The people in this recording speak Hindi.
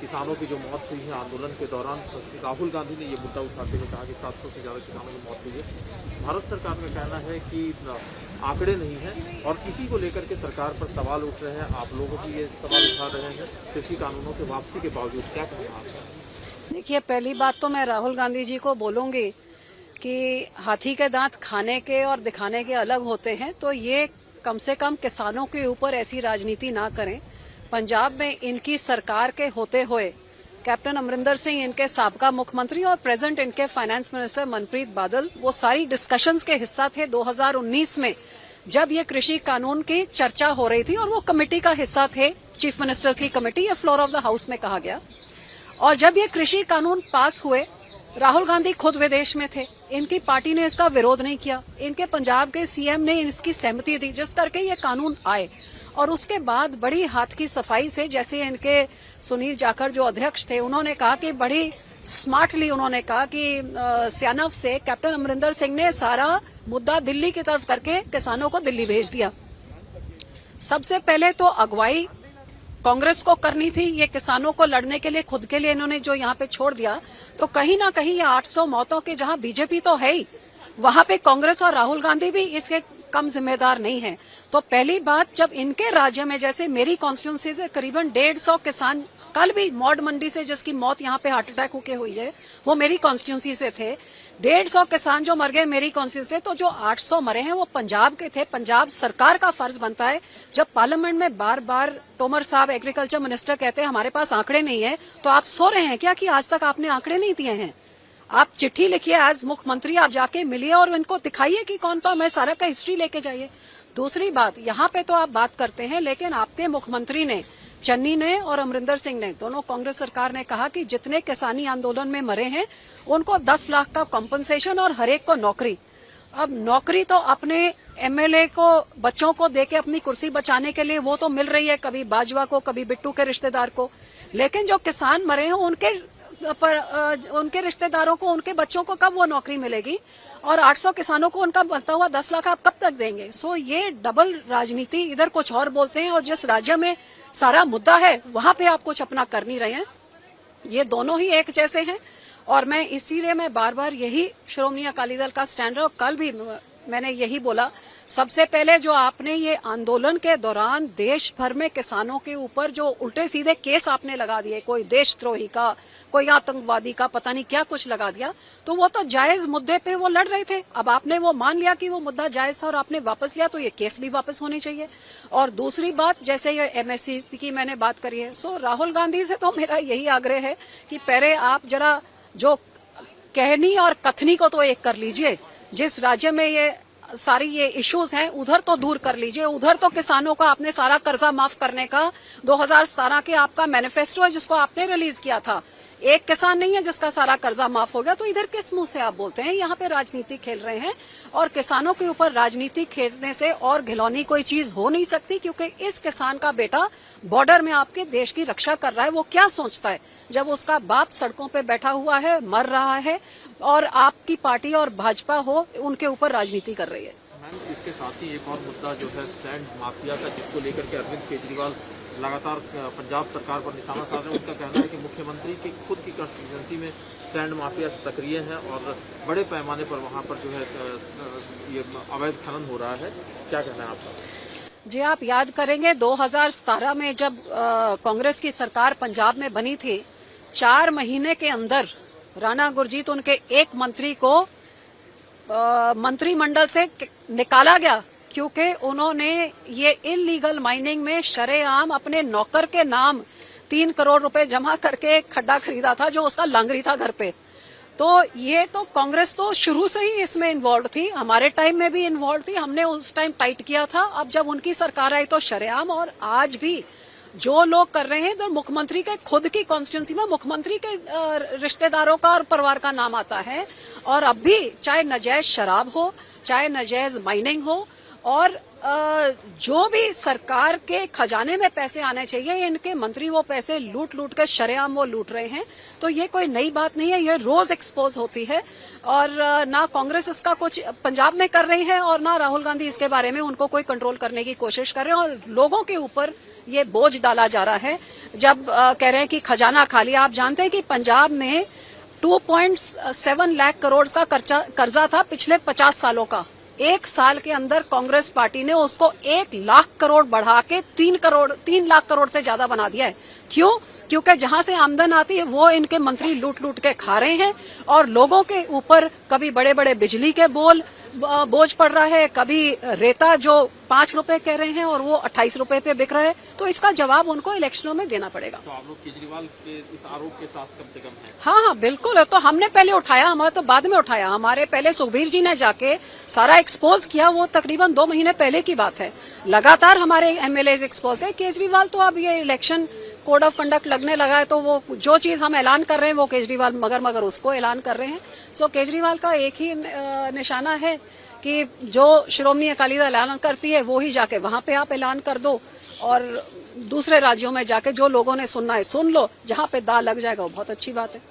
किसानों की जो मौत हुई है आंदोलन के दौरान, राहुल गांधी ने ये मुद्दा उठाते हुए कहा कि 700 से ज़्यादा किसानों की मौत हुई है। भारत सरकार का कहना है कि आंकड़े नहीं हैं और इसी को लेकर के सरकार पर सवाल उठ रहे हैं। आप लोगों की ये सवाल उठा रहे हैं कृषि कानूनों से वापसी के बावजूद, क्या कहना आपका? देखिए, पहली बात तो मैं राहुल गांधी जी को बोलूंगी कि हाथी के दांत खाने के और दिखाने के अलग होते हैं, तो ये कम से कम किसानों के ऊपर ऐसी राजनीति ना करें। पंजाब में इनकी सरकार के होते हुए कैप्टन अमरिंदर सिंह इनके साबका मुख्यमंत्री और प्रेजेंट इनके फाइनेंस मिनिस्टर मनप्रीत बादल वो सारी डिस्कशंस के हिस्सा थे 2019 में, जब ये कृषि कानून की चर्चा हो रही थी और वो कमेटी का हिस्सा थे, चीफ मिनिस्टर्स की कमेटी, ये फ्लोर ऑफ द हाउस में कहा गया। और जब ये कृषि कानून पास हुए, राहुल गांधी खुद विदेश में थे, इनकी पार्टी ने इसका विरोध नहीं किया, इनके पंजाब के सीएम ने इसकी सहमति दी, जिस करके ये कानून आए। और उसके बाद बड़ी हाथ की सफाई से, जैसे इनके सुनील जाखड़ जो अध्यक्ष थे, उन्होंने कहा कि बड़ी स्मार्टली उन्होंने कहा कि सियानफ से कैप्टन अमरिंदर सिंह ने सारा मुद्दा दिल्ली की तरफ करके किसानों को दिल्ली भेज दिया। सबसे पहले तो अगुवाई कांग्रेस को करनी थी, ये किसानों को लड़ने के लिए खुद के लिए इन्होंने जो यहाँ पे छोड़ दिया, तो कहीं ना कहीं ये 800 मौतों के जहाँ बीजेपी तो है ही, वहां पे कांग्रेस और राहुल गांधी भी इसके कम जिम्मेदार नहीं है। तो पहली बात, जब इनके राज्य में, जैसे मेरी कॉन्स्टिट्यूंसी से करीबन 150 किसान, कल भी मौड़ मंडी से जिसकी मौत यहाँ पे हार्ट अटैक होके हुई है, वो मेरी कॉन्स्टिट्यूंसी से थे। 150 किसान जो मर गए मेरी कॉन्स्टिट्यूंसी से, तो जो 800 मरे हैं वो पंजाब के थे। पंजाब सरकार का फर्ज बनता है, जब पार्लियामेंट में बार बार तोमर साहब एग्रीकल्चर मिनिस्टर कहते हैं हमारे पास आंकड़े नहीं है, तो आप सो रहे हैं क्या कि आज तक आपने आंकड़े नहीं दिए हैं? आप चिट्ठी लिखिए एज मुख्यमंत्री, आप जाके मिलिए और इनको दिखाइए कि कौन कौन, मैं सारा का हिस्ट्री लेके जाइए। दूसरी बात, यहाँ पे तो आप बात करते हैं, लेकिन आपके मुख्यमंत्री ने, चन्नी ने और अमरिंदर सिंह ने, दोनों कांग्रेस सरकार ने कहा कि जितने किसानी आंदोलन में मरे हैं उनको 10 लाख का कॉम्पनसेशन और हर एक को नौकरी। अब नौकरी तो अपने एमएलए को, बच्चों को देके अपनी कुर्सी बचाने के लिए वो तो मिल रही है, कभी बाजवा को, कभी बिट्टू के रिश्तेदार को, लेकिन जो किसान मरे हैं उनके रिश्तेदारों को, उनके बच्चों को कब वो नौकरी मिलेगी? और 800 किसानों को उनका बनता हुआ 10 लाख आप कब तक देंगे? सो ये डबल राजनीति, इधर कुछ और बोलते हैं और जिस राज्य में सारा मुद्दा है वहां पे आप कुछ अपना कर नहीं रहे हैं। ये दोनों ही एक जैसे हैं और मैं इसीलिए मैं बार बार यही श्रोमणी अकाली दल का स्टैंड है। और कल भी मैंने यही बोला, सबसे पहले जो आपने ये आंदोलन के दौरान देश भर में किसानों के ऊपर जो उल्टे सीधे केस आपने लगा दिए, कोई देशद्रोही का, कोई आतंकवादी का, पता नहीं क्या कुछ लगा दिया, तो वो तो जायज मुद्दे पे वो लड़ रहे थे। अब आपने वो मान लिया कि वो मुद्दा जायज था और आपने वापस लिया, तो ये केस भी वापस होनी चाहिए। और दूसरी बात, जैसे ये एमएसपी की मैंने बात करी है, सो राहुल गांधी से तो मेरा यही आग्रह है कि पहले आप जरा जो कहनी और कथनी को तो एक कर लीजिए। जिस राज्य में ये सारी ये इश्यूज हैं उधर तो दूर कर लीजिए। उधर तो किसानों का आपने सारा कर्जा माफ करने का 2017 के आपका मैनिफेस्टो है जिसको आपने रिलीज किया था, एक किसान नहीं है जिसका सारा कर्जा माफ हो गया। तो इधर किस मुंह से आप बोलते हैं? यहाँ पे राजनीति खेल रहे हैं और किसानों के ऊपर राजनीति खेलने से और घिनौनी कोई चीज हो नहीं सकती, क्योंकि इस किसान का बेटा बॉर्डर में आपके देश की रक्षा कर रहा है। वो क्या सोचता है जब उसका बाप सड़कों पे बैठा हुआ है, मर रहा है, और आपकी पार्टी और भाजपा हो उनके ऊपर राजनीति कर रही है। मैम, इसके साथ ही एक और मुद्दा जो है सैंड माफिया का, जिसको लेकर के अरविंद केजरीवाल लगातार पंजाब सरकार पर निशाना साध रहे हैं। उनका कहना है कि मुख्यमंत्री की खुद की कॉन्स्टिट्यूंसी में सैंड माफिया सक्रिय है और बड़े पैमाने पर वहां पर जो है ये अवैध खनन हो रहा है। क्या कहना है आपका? जी, आप याद करेंगे 2017 में जब कांग्रेस की सरकार पंजाब में बनी थी, 4 महीने के अंदर राणा गुरजीत, उनके एक मंत्री को मंत्रिमंडल से निकाला गया, क्योंकि उन्होंने ये इलीगल माइनिंग में शरेआम अपने नौकर के नाम 3 करोड़ रुपए जमा करके एक खड्डा खरीदा था जो उसका लांगरी था घर पे। तो ये तो कांग्रेस तो शुरू से ही इसमें इन्वॉल्व थी, हमारे टाइम में भी इन्वॉल्व थी, हमने उस टाइम टाइट किया था। अब जब उनकी सरकार आई तो शरेआम, और आज भी जो लोग कर रहे हैं, तो मुख्यमंत्री के खुद की कॉन्स्टिट्यूंसी में मुख्यमंत्री के रिश्तेदारों का और परिवार का नाम आता है। और अब भी चाहे नाजायज शराब हो, चाहे नाजायज माइनिंग हो, और जो भी सरकार के खजाने में पैसे आने चाहिए, इनके मंत्री वो पैसे लूट लूट के शरेआम वो लूट रहे हैं। तो ये कोई नई बात नहीं है, ये रोज एक्सपोज होती है। और ना कांग्रेस इसका कुछ पंजाब में कर रही है और ना राहुल गांधी इसके बारे में उनको कोई कंट्रोल करने की कोशिश कर रहे हैं। और लोगों के ऊपर ये बोझ डाला जा रहा है। जब कह रहे हैं कि खजाना खाली, आप जानते हैं कि पंजाब में 2.7 लाख करोड़ का कर्जा था पिछले 50 सालों का। एक साल के अंदर कांग्रेस पार्टी ने उसको 1 लाख करोड़ बढ़ा के 3 लाख करोड़ से ज्यादा बना दिया है। क्यों? क्योंकि जहां से आमदन आती है वो इनके मंत्री लूट लूट के खा रहे हैं और लोगों के ऊपर कभी बड़े बड़े बिजली के बोझ पड़ रहा है, कभी रेता जो 5 रुपए कह रहे हैं और वो 28 रुपए पे बिक रहा है। तो इसका जवाब उनको इलेक्शनों में देना पड़ेगा। तो आप लोग केजरीवाल के इस आरोप के साथ कम से कम हैं? हाँ, बिल्कुल। तो हमने पहले उठाया, हमारा तो बाद में उठाया। हमारे पहले सुखबीर जी ने जाके सारा एक्सपोज किया, वो तकरीबन 2 महीने पहले की बात है। लगातार हमारे एमएलए एक्सपोज है। केजरीवाल तो अब ये इलेक्शन कोड ऑफ कंडक्ट लगने लगा है तो वो जो चीज हम ऐलान कर रहे हैं वो केजरीवाल मगर उसको ऐलान कर रहे हैं। सो केजरीवाल का एक ही निशाना है कि जो श्रोमणी अकाली दल ऐलान करती है वो ही जाके वहां पे आप ऐलान कर दो और दूसरे राज्यों में जाके जो लोगों ने सुनना है सुन लो, जहां पे दाल लग जाएगा वो बहुत अच्छी बात है।